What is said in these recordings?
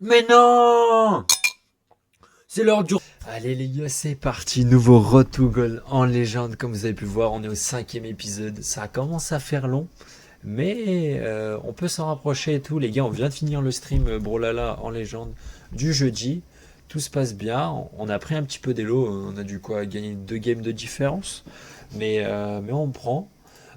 Mais non! C'est l'heure du... Allez les gars, c'est parti, nouveau Road to Gold en légende. Comme vous avez pu voir, on est au 5e épisode. Ça commence à faire long, mais on peut s'en rapprocher et tout. Les gars, on vient de finir le stream Brolala en légende du jeudi. Tout se passe bien. On a pris un petit peu d'élo. On a dû quoi gagner 2 games de différence. Mais on prend.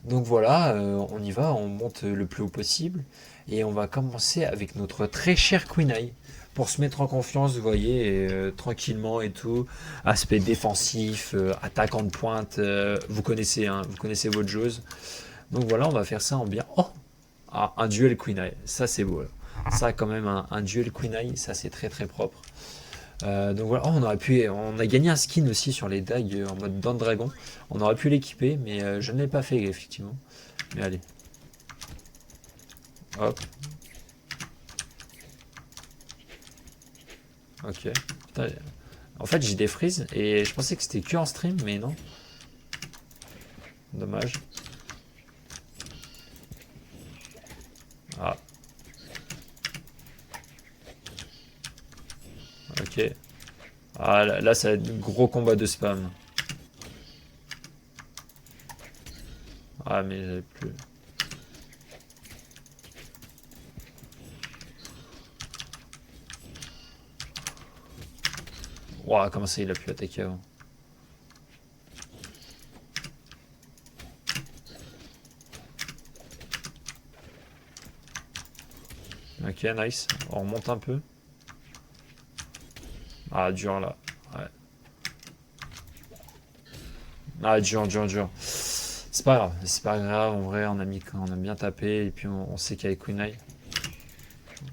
Donc voilà, on y va, on monte le plus haut possible. Et on va commencer avec notre très cher Queen Eye pour se mettre en confiance, vous voyez, tranquillement et tout. Aspect défensif, attaquant de pointe, vous connaissez, hein, vous connaissez votre chose. Donc voilà, on va faire ça en bien. Oh, ah, un duel Queen Eye, ça c'est beau. Là. Ça quand même un duel Queen Eye, ça c'est très très propre. Donc voilà, oh, on a gagné un skin aussi sur les dagues en mode Dent Dragon. On aurait pu l'équiper, mais je ne l'ai pas fait effectivement. Mais allez, hop, ok. Putain, en fait, j'ai des frises et je pensais que c'était que en stream, mais non. Dommage. Ah, ok. Ah, là, ça va être un gros combat de spam. Ah, mais j'avais plus. Ouah, comment ça, il a pu attaquer avant? Ok, nice. On remonte un peu. Ah, dur là. Ouais. Ah, dur, dur, dur. C'est pas grave. En vrai, on a bien tapé et puis on sait qu'avec Kunai,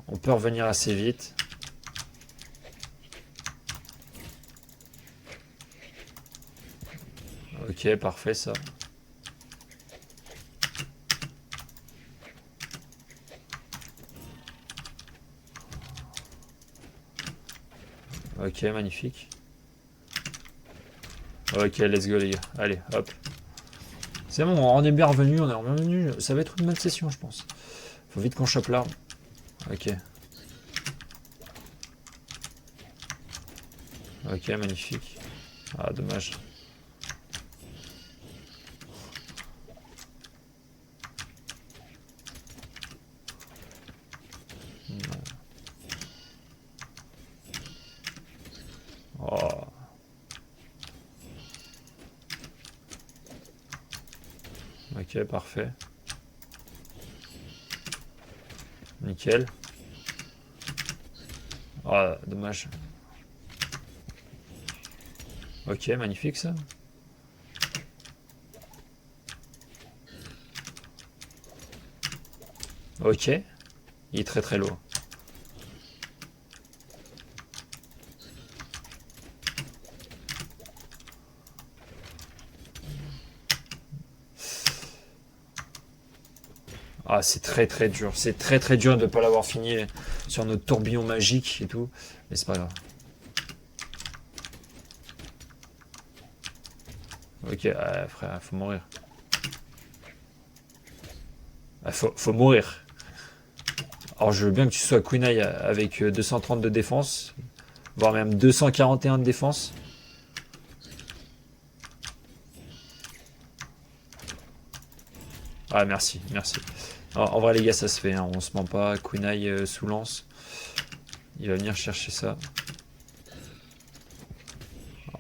on peut revenir assez vite. Ok, parfait ça. Ok, magnifique. Ok, let's go les gars. Allez, hop. C'est bon, on est bien revenu, on est bien revenu. Ça va être une bonne session, je pense. Faut vite qu'on chope l'arme. Ok. Ok, magnifique. Ah, dommage. Oh. Ok, parfait. Nickel. Ah, dommage. Ok, magnifique ça. Ok. Il est très très lourd. Ah, c'est très très dur. C'est très très dur de ne pas l'avoir fini sur notre tourbillon magique et tout. Mais c'est pas grave. Ok, frère, faut mourir. Ah, faut mourir. Alors je veux bien que tu sois Kunai avec 230 de défense, voire même 241 de défense. Ah, merci, merci. En vrai, les gars, ça se fait, hein, on se ment pas. Kunai sous lance, il va venir chercher ça.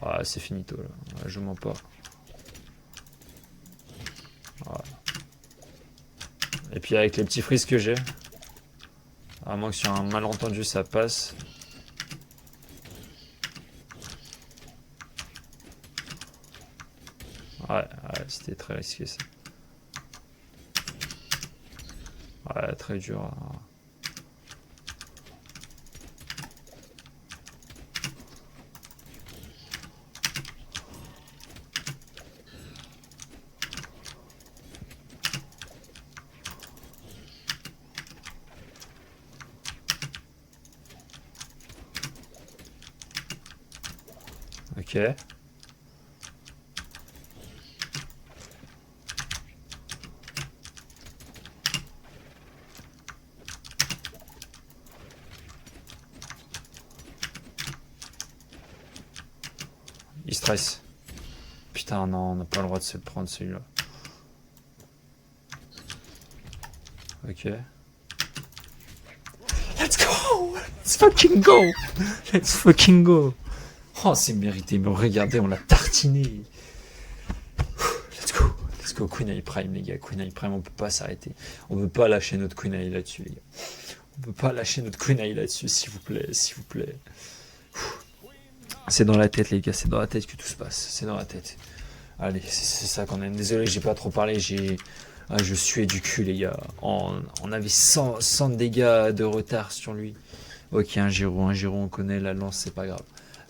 Ah, c'est finito là. Ouais, je mens pas. Et puis avec les petits frises que j'ai, à moins que sur un malentendu ça passe. Ouais, ouais, c'était très risqué ça. Ouais, très dur. Ok. Il stresse. Putain, non, on n'a pas le droit de se le prendre celui-là. Ok. Let's go! Let's fucking go! Let's fucking go! Oh, c'est mérité, mais regardez, on l'a tartiné. Let's go! Let's go, Queen Eye Prime, les gars. Queen Eye Prime, on peut pas s'arrêter. On peut pas lâcher notre Queen Eye là-dessus, les gars. On peut pas lâcher notre Queen Eye là-dessus, s'il vous plaît, s'il vous plaît. C'est dans la tête, les gars, c'est dans la tête que tout se passe. C'est dans la tête. Allez, c'est ça qu'on aime. Désolé, j'ai pas trop parlé, je suais du cul, les gars. On avait 100 dégâts de retard sur lui. Ok, un Giro, on connaît. La lance, c'est pas grave.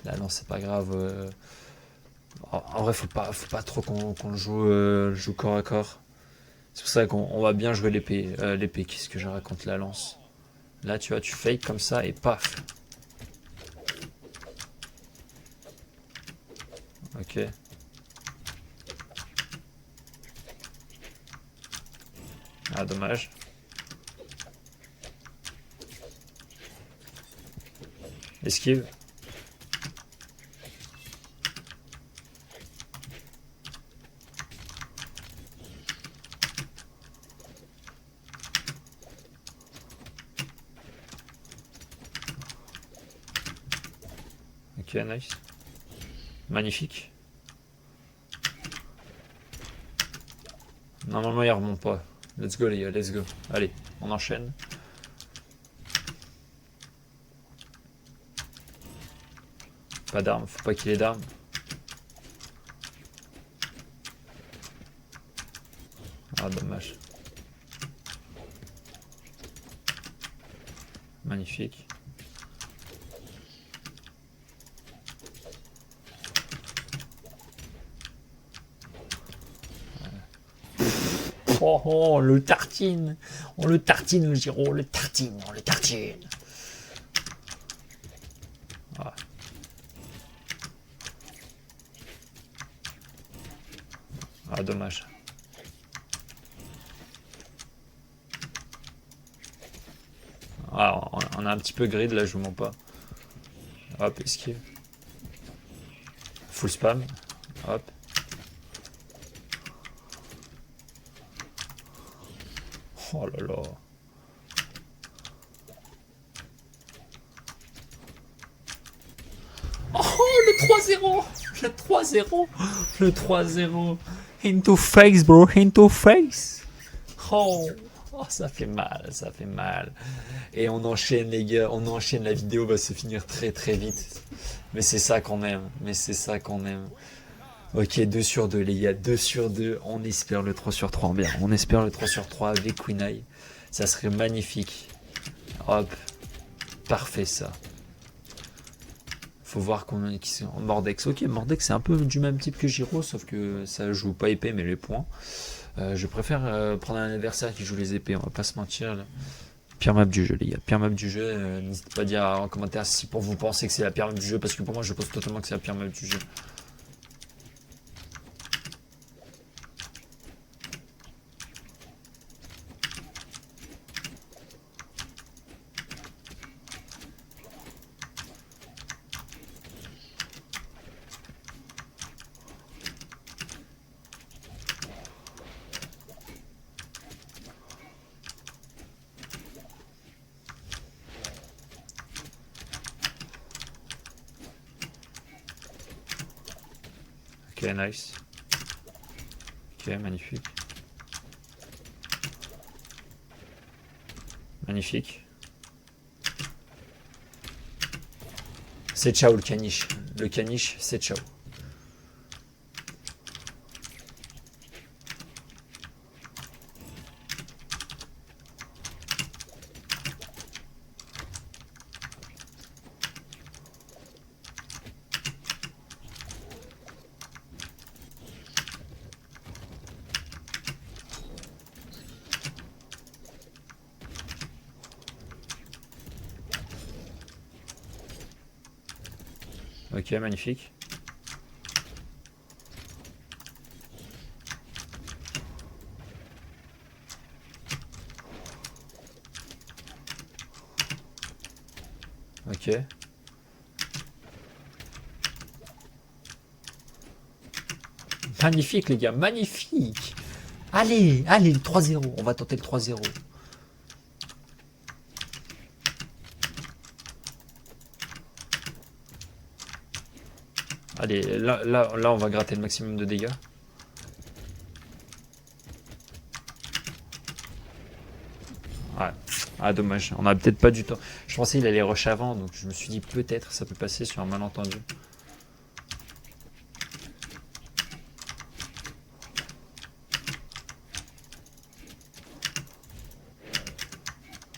La lance, c'est pas grave. En vrai, faut pas trop qu'on joue corps à corps. C'est pour ça qu'on va bien jouer l'épée. L'épée, qu'est-ce que je raconte, la lance. Là, tu vois, tu fake comme ça et paf. Ok. Ah, dommage. Esquive. Ok, nice. Magnifique. Normalement, il remonte pas. Let's go, les gars, let's go. Allez, on enchaîne. Pas d'armes, faut pas qu'il ait d'armes. Ah, dommage. Magnifique. Oh, oh, le tartine. On le tartine, le Giro, on le tartine. Ah. Ah, dommage. Ah, on a un petit peu grid là, je vous mens pas. Hop, esquive. Full spam. Hop. Oh là là. Oh, le 3-0. Le 3-0. Le 3-0. Into face, bro. Into face. Oh. Oh, ça fait mal, ça fait mal. Et on enchaîne, les gars, on enchaîne. La vidéo va se finir très très vite. Mais c'est ça qu'on aime. Ok, 2 sur 2, les gars, 2 sur 2. On espère le 3 sur 3 bien. On espère le 3 sur 3 avec Queen Eye. Ça serait magnifique. Hop. Parfait, ça. Faut voir qu'on est en Mordex. Ok, Mordex, c'est un peu du même type que Giro, sauf que ça joue pas épée, mais les points. Je préfère prendre un adversaire qui joue les épées, on va pas se mentir. Là. Pire map du jeu, les gars. Pire map du jeu. N'hésitez pas à dire en commentaire si pour vous pensez que c'est la pire map du jeu, parce que pour moi, je pense totalement que c'est la pire map du jeu. Ok, nice. Ok, magnifique. Magnifique. C'est ciao le caniche. Le caniche, c'est ciao. Ok, magnifique. Ok. Magnifique, les gars, magnifique. Allez, allez, le 3-0. On va tenter le 3-0. Allez, là, on va gratter le maximum de dégâts. Ouais. Ah, dommage. On a peut-être pas du temps. Je pensais qu'il allait rush avant, donc je me suis dit peut-être ça peut passer sur un malentendu.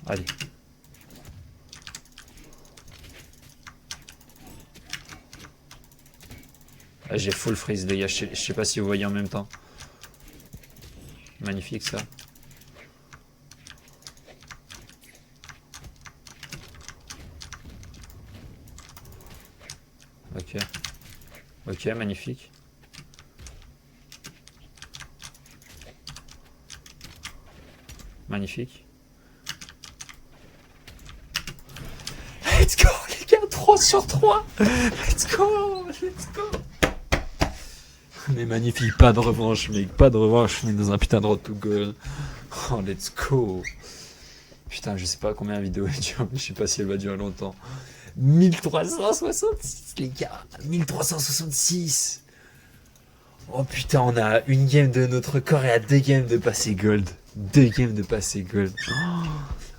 Allez. Ah, j'ai full freeze, les gars. Je sais pas si vous voyez en même temps. Magnifique ça. Ok. Ok, magnifique. Magnifique. Let's go, les gars, 3 sur 3. Let's go, let's go. Mais magnifique, pas de revanche, mec, pas de revanche, mais dans un putain de road to goal. Oh, let's go. Putain, je sais pas combien la vidéo est dure, mais je sais pas si elle va durer longtemps. 1366, les gars, 1366. Oh putain, on a une game de notre corps et à 2 games de passer gold. 2 games de passer gold.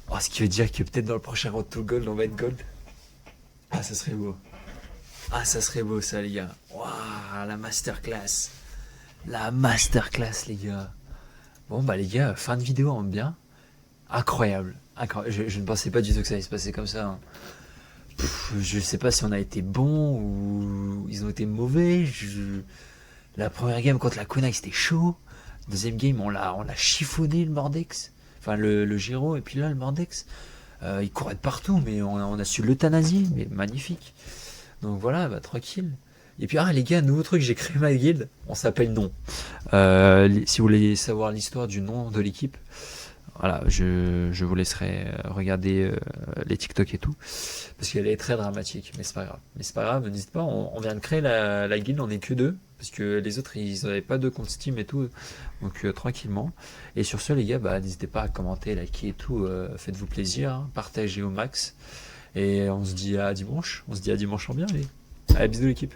Oh, ce qui veut dire que peut-être dans le prochain road to gold, on va être gold. Ah, ça serait beau. Ah, ça serait beau ça, les gars. Waouh, la masterclass. La masterclass, les gars. Bon, bah, les gars, fin de vidéo en bien. Incroyable. Incroyable. Je ne pensais pas du tout que ça allait se passer comme ça. Hein. Je sais pas si on a été bon ou ils ont été mauvais. La première game contre la Konak, c'était chaud. Deuxième game, on l'a chiffonné, le Mordex. Enfin, le Giro. Et puis là, le Mordex, il courait de partout, mais on a su l'euthanasier. Mais magnifique. Donc voilà, bah, tranquille. Et puis, les gars, nouveau truc, j'ai créé ma guilde. On s'appelle Non. Si vous voulez savoir l'histoire du nom de l'équipe, voilà, je vous laisserai regarder les TikTok et tout. Parce qu'elle est très dramatique, mais c'est pas grave. Mais c'est pas grave, n'hésitez pas, on vient de créer la guilde, on est que 2. Parce que les autres, ils n'avaient pas de compte Steam et tout. Donc tranquillement. Et sur ce, les gars, bah, n'hésitez pas à commenter, liker et tout. Faites-vous plaisir, hein, partagez au max. Et on se dit à dimanche. On se dit à dimanche en bien, allez. Allez, bisous l'équipe.